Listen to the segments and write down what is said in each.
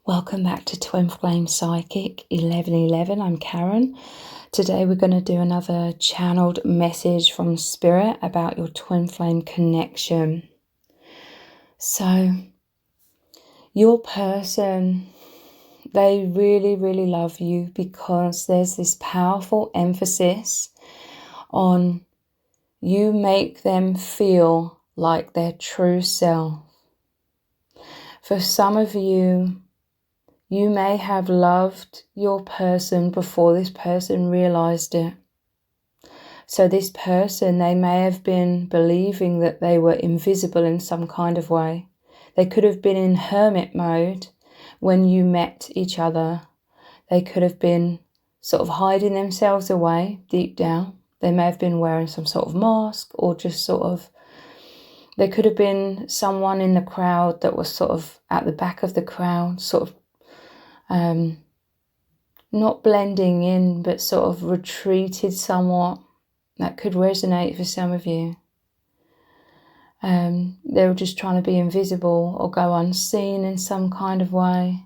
Welcome back to Twin Flame Psychic 1111. I'm Karen. Today we're going to do another channeled message from Spirit about your twin flame connection. So, your person, they really, really love you because there's this powerful emphasis on you make them feel like their true self. For some of you, you may have loved your person before this person realized it. So this person, they may have been believing that they were invisible in some kind of way. They could have been in hermit mode when you met each other. They could have been sort of hiding themselves away deep down. They may have been wearing some sort of mask, or just sort of, there could have been someone in the crowd that was sort of at the back of the crowd, sort of not blending in, but sort of retreated somewhat. That could resonate for some of you. They were just trying to be invisible or go unseen in some kind of way.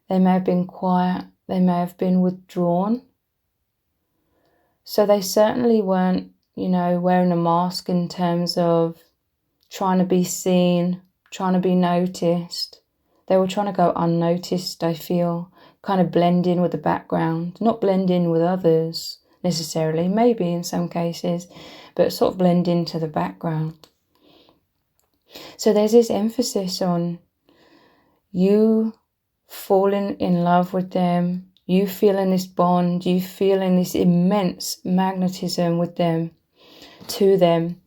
They may have been quiet. They may have been withdrawn. So they certainly weren't, wearing a mask in terms of trying to be seen, trying to be noticed. They were trying to go unnoticed, I feel, kind of blend in with the background, not blend in with others necessarily, maybe in some cases, but sort of blend into the background. So there's this emphasis on you falling in love with them, you feeling this bond, you feeling this immense magnetism with them, to them.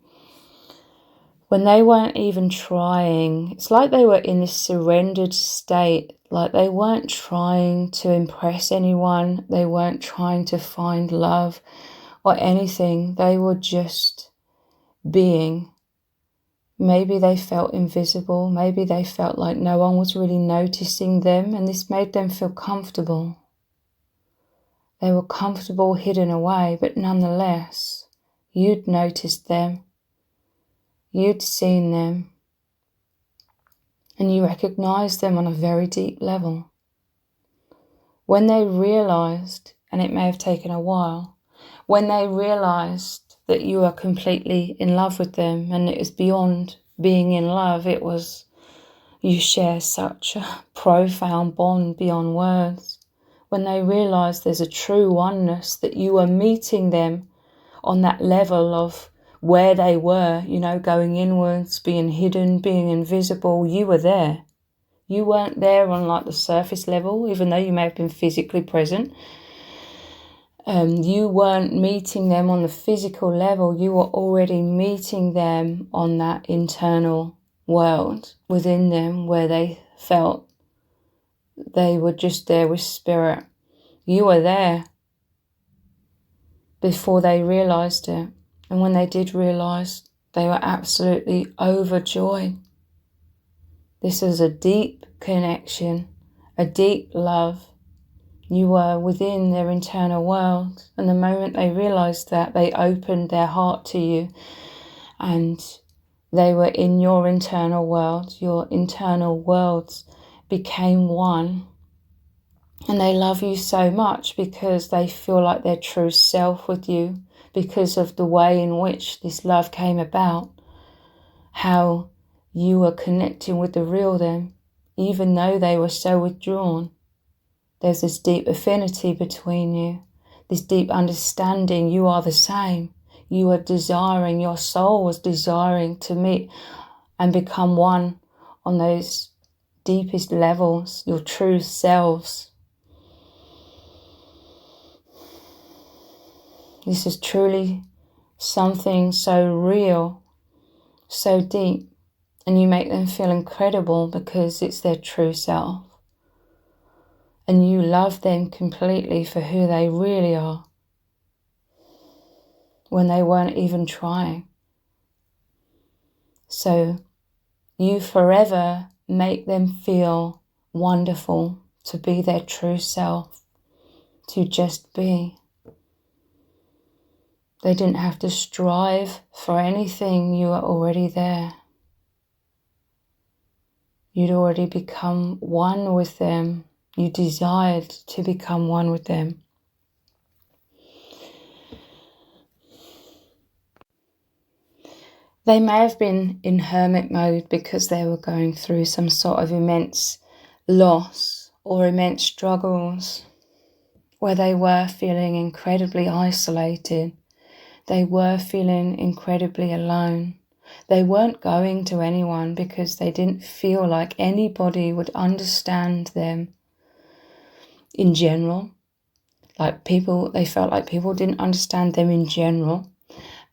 When they weren't even trying, it's like they were in this surrendered state, like they weren't trying to impress anyone, they weren't trying to find love or anything, they were just being. Maybe they felt invisible, maybe they felt like no one was really noticing them, and this made them feel comfortable. They were comfortable hidden away, but nonetheless, you'd noticed them. You'd seen them, and you recognized them on a very deep level. When they realized, and it may have taken a while, when they realized that you are completely in love with them, and it was beyond being in love, it was, you share such a profound bond beyond words. When they realized there's a true oneness, that you are meeting them on that level of where they were, going inwards, being hidden, being invisible, you were there. You weren't there on like the surface level, even though you may have been physically present. You weren't meeting them on the physical level. You were already meeting them on that internal world within them, where they felt they were just there with spirit. You were there before they realized it. And when they did realize, they were absolutely overjoyed. This is a deep connection, a deep love. You were within their internal world. And the moment they realized that, they opened their heart to you. And they were in your internal world. Your internal worlds became one. And they love you so much because they feel like their true self with you, because of the way in which this love came about, how you were connecting with the real them, even though they were so withdrawn. There's this deep affinity between you, this deep understanding you are the same. You are desiring, your soul was desiring to meet and become one on those deepest levels, your true selves. This is truly something so real, so deep, and you make them feel incredible because it's their true self. And you love them completely for who they really are, when they weren't even trying. So you forever make them feel wonderful to be their true self, to just be. They didn't have to strive for anything, you were already there. You'd already become one with them. You desired to become one with them. They may have been in hermit mode because they were going through some sort of immense loss or immense struggles, where they were feeling incredibly isolated. They were feeling incredibly alone. They weren't going to anyone because they didn't feel like anybody would understand them in general. They felt like people didn't understand them in general,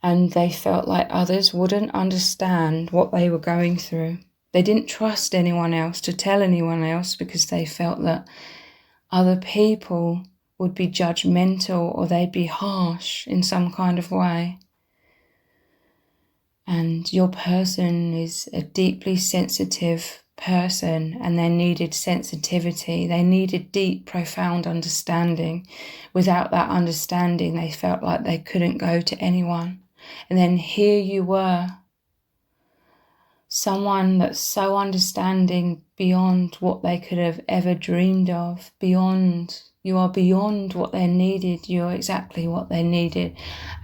and they felt like others wouldn't understand what they were going through. They didn't trust anyone else to tell anyone else because they felt that other people would be judgmental or they'd be harsh in some kind of way. And your person is a deeply sensitive person, and they needed sensitivity. They needed deep, profound understanding. Without that understanding, they felt like they couldn't go to anyone. And then here you were, someone that's so understanding beyond what they could have ever dreamed of, you are beyond what they needed, you're exactly what they needed,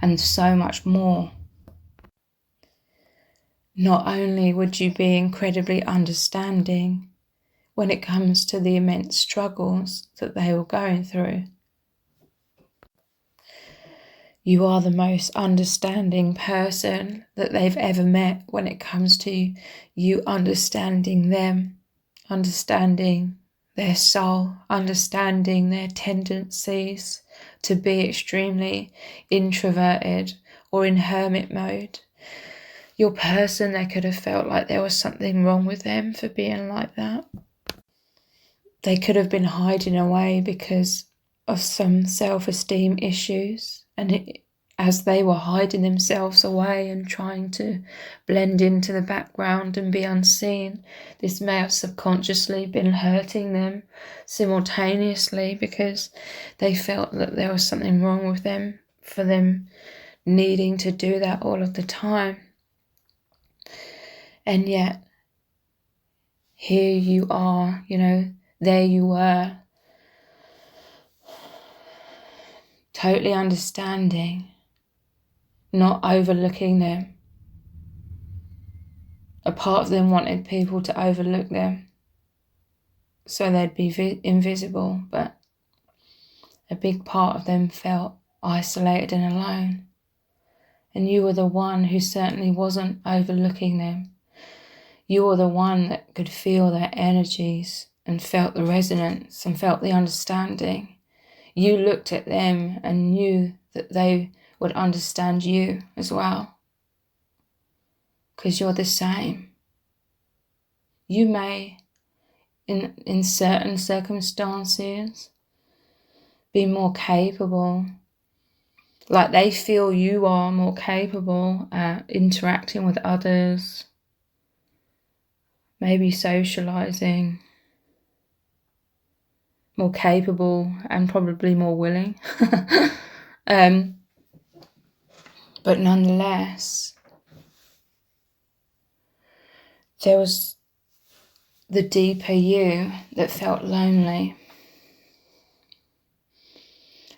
and so much more. Not only would you be incredibly understanding when it comes to the immense struggles that they were going through, you are the most understanding person that they've ever met when it comes to you understanding them, understanding their soul, understanding their tendencies to be extremely introverted or in hermit mode. Your person, they could have felt like there was something wrong with them for being like that. They could have been hiding away because of some self-esteem issues, and as they were hiding themselves away and trying to blend into the background and be unseen, this may have subconsciously been hurting them simultaneously because they felt that there was something wrong with them for them needing to do that all of the time. And yet, here you are, there you were, totally understanding, not overlooking them. A part of them wanted people to overlook them so they'd be invisible, but a big part of them felt isolated and alone. And you were the one who certainly wasn't overlooking them. You were the one that could feel their energies and felt the resonance and felt the understanding. You looked at them and knew that they would understand you as well, because you're the same. You may, in certain circumstances, be more capable, like they feel you are more capable at interacting with others, maybe socializing, more capable and probably more willing. But nonetheless, there was the deeper you that felt lonely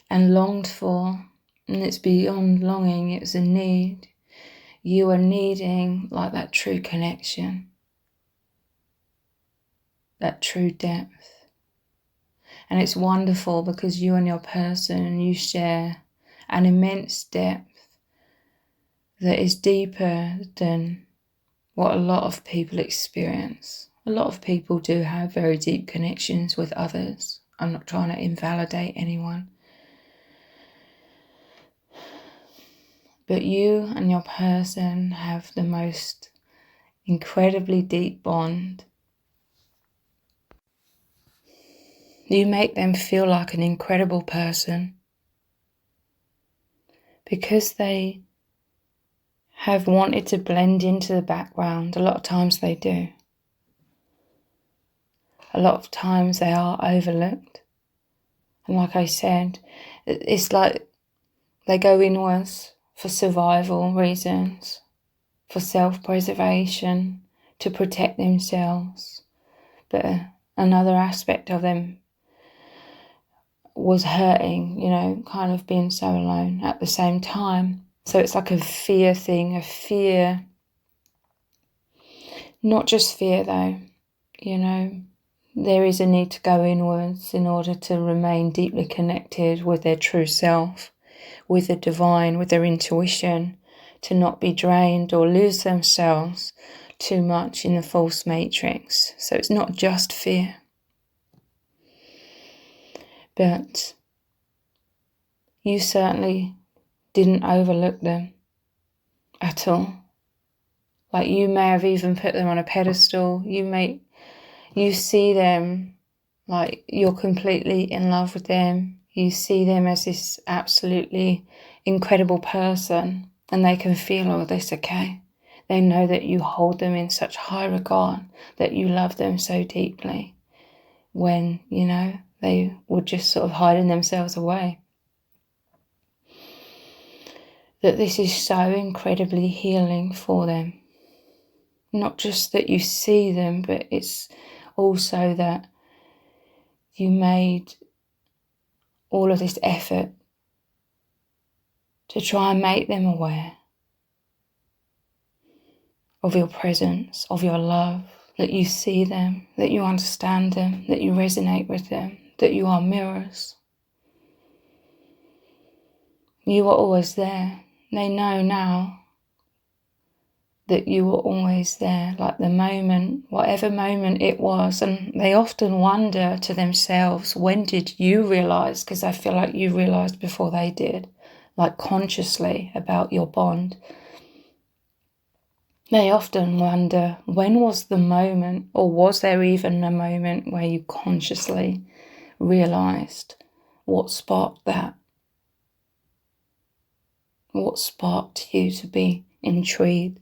and longed for, and it's beyond longing, it's a need. You are needing like that true connection, that true depth. And it's wonderful because you and your person, you share an immense depth that is deeper than what a lot of people experience. A lot of people do have very deep connections with others. I'm not trying to invalidate anyone. But you and your person have the most incredibly deep bond. You make them feel like an incredible person because they have wanted to blend into the background. A lot of times they do. A lot of times they are overlooked. And like I said, it's like they go inwards for survival reasons, for self-preservation, to protect themselves, but another aspect of them was hurting, kind of being so alone at the same time. So it's like a fear thing, not just fear though, there is a need to go inwards in order to remain deeply connected with their true self, with the divine, with their intuition, to not be drained or lose themselves too much in the false matrix. So it's not just fear. But you certainly didn't overlook them at all. Like, you may have even put them on a pedestal. You see them like you're completely in love with them. You see them as this absolutely incredible person, and they can feel all this, okay? They know that you hold them in such high regard, that you love them so deeply, when, they would just sort of hiding themselves away. That this is so incredibly healing for them. Not just that you see them, but it's also that you made all of this effort to try and make them aware of your presence, of your love, that you see them, that you understand them, that you resonate with them, that you are mirrors. You are always there. They know now that you were always there, like the moment, whatever moment it was. And they often wonder to themselves, when did you realise? Because I feel like you realised before they did, like consciously, about your bond. They often wonder, when was the moment, or was there even a moment where you consciously realised what sparked that? What sparked you to be intrigued?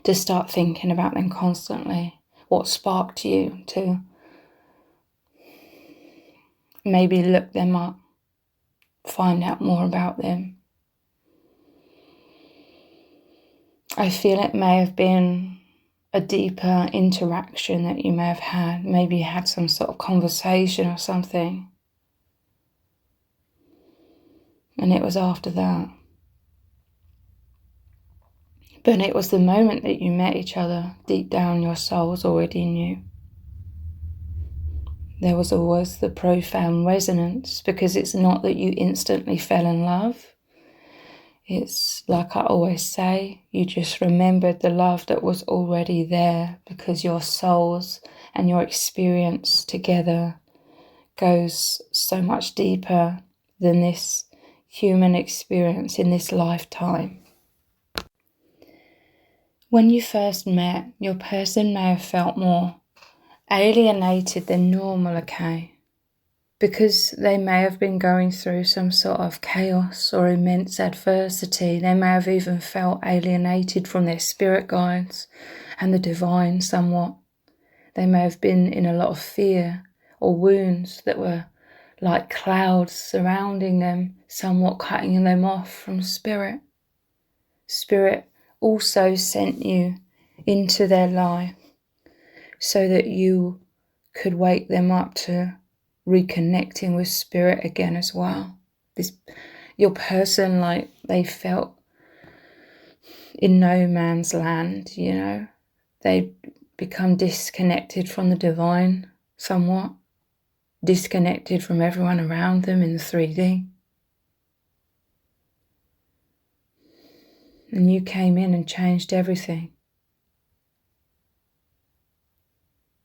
To start thinking about them constantly? What sparked you to maybe look them up, find out more about them? I feel it may have been a deeper interaction that you may have had. Maybe you had some sort of conversation or something. And it was after that. But it was the moment that you met each other. Deep down, your souls already knew. There was always the profound resonance, because it's not that you instantly fell in love. It's like I always say, you just remembered the love that was already there, because your souls and your experience together goes so much deeper than this human experience in this lifetime. When you first met, your person may have felt more alienated than normal, okay? Because they may have been going through some sort of chaos or immense adversity. They may have even felt alienated from their spirit guides and the divine somewhat. They may have been in a lot of fear or wounds that were like clouds surrounding them, somewhat cutting them off from spirit. Spirit also sent you into their life so that you could wake them up to reconnecting with spirit again as well. Your person, like, they felt in no man's land, They'd become disconnected from the divine somewhat, disconnected from everyone around them in the 3D. And you came in and changed everything.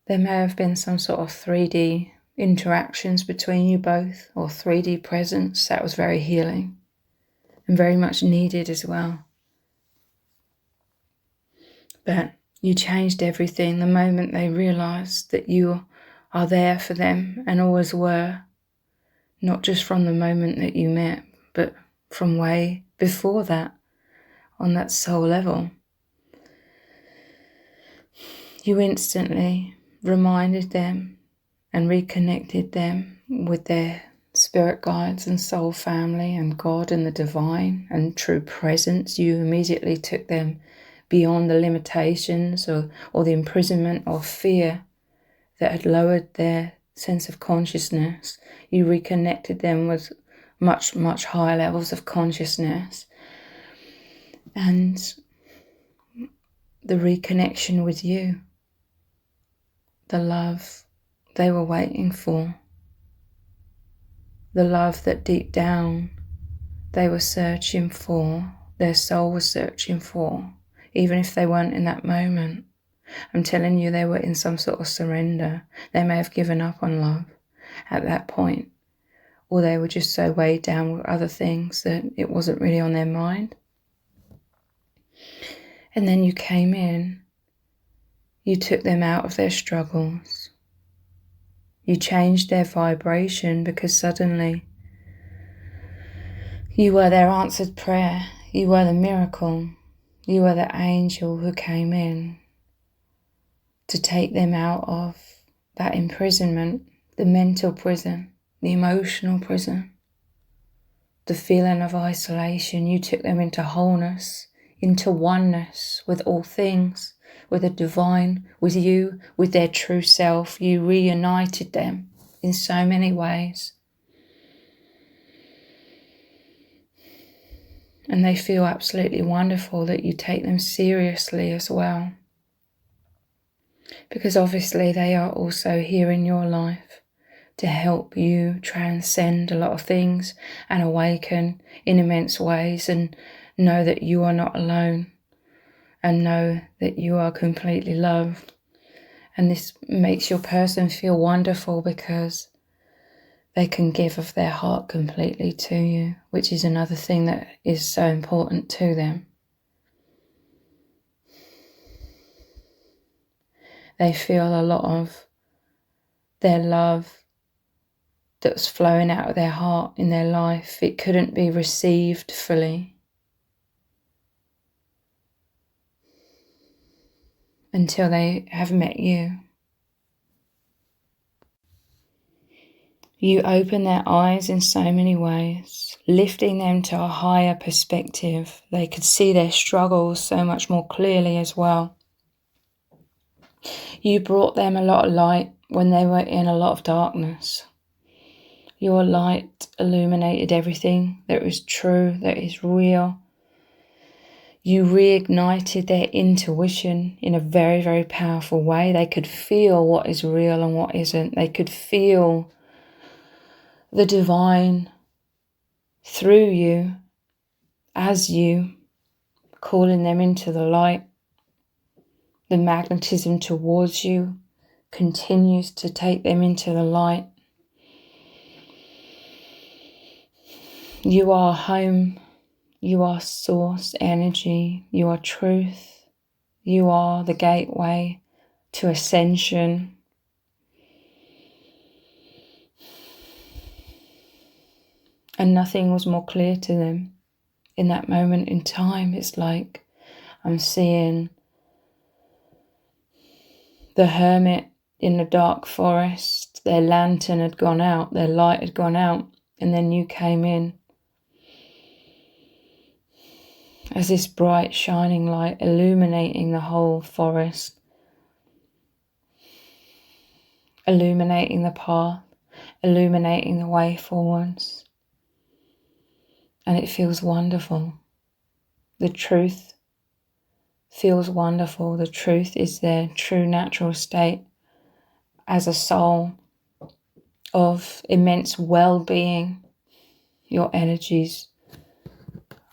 There may have been some sort of 3D interactions between you both, or 3D presence that was very healing and very much needed as well. But you changed everything the moment they realised that you are there for them and always were, not just from the moment that you met, but from way before that, on that soul level. You instantly reminded them and reconnected them with their spirit guides and soul family and God and the divine and true presence. You immediately took them beyond the limitations or the imprisonment or fear that had lowered their sense of consciousness. You reconnected them with much, much higher levels of consciousness. And the reconnection with you, the love they were waiting for, the love that deep down they were searching for, their soul was searching for, even if they weren't in that moment. I'm telling you, they were in some sort of surrender. They may have given up on love at that point, or they were just so weighed down with other things that it wasn't really on their mind. And then you came in, you took them out of their struggles, you changed their vibration, because suddenly you were their answered prayer, you were the miracle, you were the angel who came in to take them out of that imprisonment, the mental prison, the emotional prison, the feeling of isolation. You took them into wholeness, into oneness with all things, with the divine, with you, with their true self. You reunited them in so many ways. And they feel absolutely wonderful that you take them seriously as well. Because obviously they are also here in your life to help you transcend a lot of things and awaken in immense ways, and know that you are not alone, and know that you are completely loved. And this makes your person feel wonderful because they can give of their heart completely to you, which is another thing that is so important to them. They feel a lot of their love that's flowing out of their heart in their life. It couldn't be received fully until they have met you. You open their eyes in so many ways, lifting them to a higher perspective. They could see their struggles so much more clearly as well. You brought them a lot of light when they were in a lot of darkness. Your light illuminated everything that was true, that is real. You reignited their intuition in a very, very powerful way. They could feel what is real and what isn't. They could feel the divine through you, as you, calling them into the light. The magnetism towards you continues to take them into the light. You are home, you are source energy, you are truth, you are the gateway to ascension. And nothing was more clear to them in that moment in time. It's like I'm seeing the hermit in the dark forest. Their lantern had gone out, their light had gone out, and then you came in as this bright shining light illuminating the whole forest, illuminating the path, illuminating the way forwards. And it feels wonderful. The truth feels wonderful. The truth is their true natural state as a soul of immense well-being. Your energies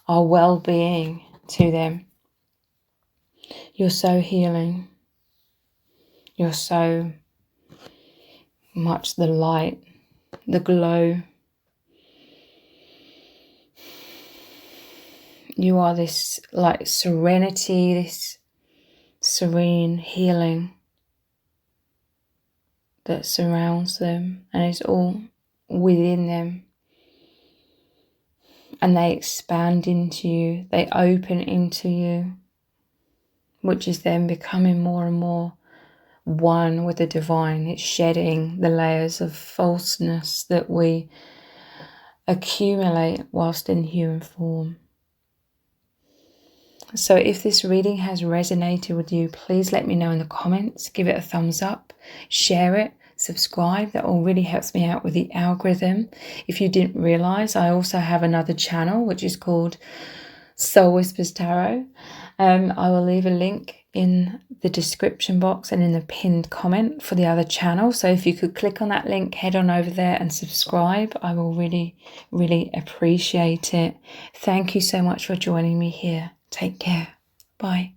are well-being to them. You're so healing. You're so much the light, the glow. You are this like serenity, this serene healing that surrounds them and is all within them. And they expand into you, they open into you, which is then becoming more and more one with the divine. It's shedding the layers of falseness that we accumulate whilst in human form. So if this reading has resonated with you, please let me know in the comments, give it a thumbs up, share it, subscribe. That all really helps me out with the algorithm. If you didn't realize, I also have another channel which is called Soul Whispers Tarot. I will leave a link in the description box and in the pinned comment for the other channel. So if you could click on that link, head on over there and subscribe. I will really, really appreciate it. Thank you so much for joining me here. Take care. Bye.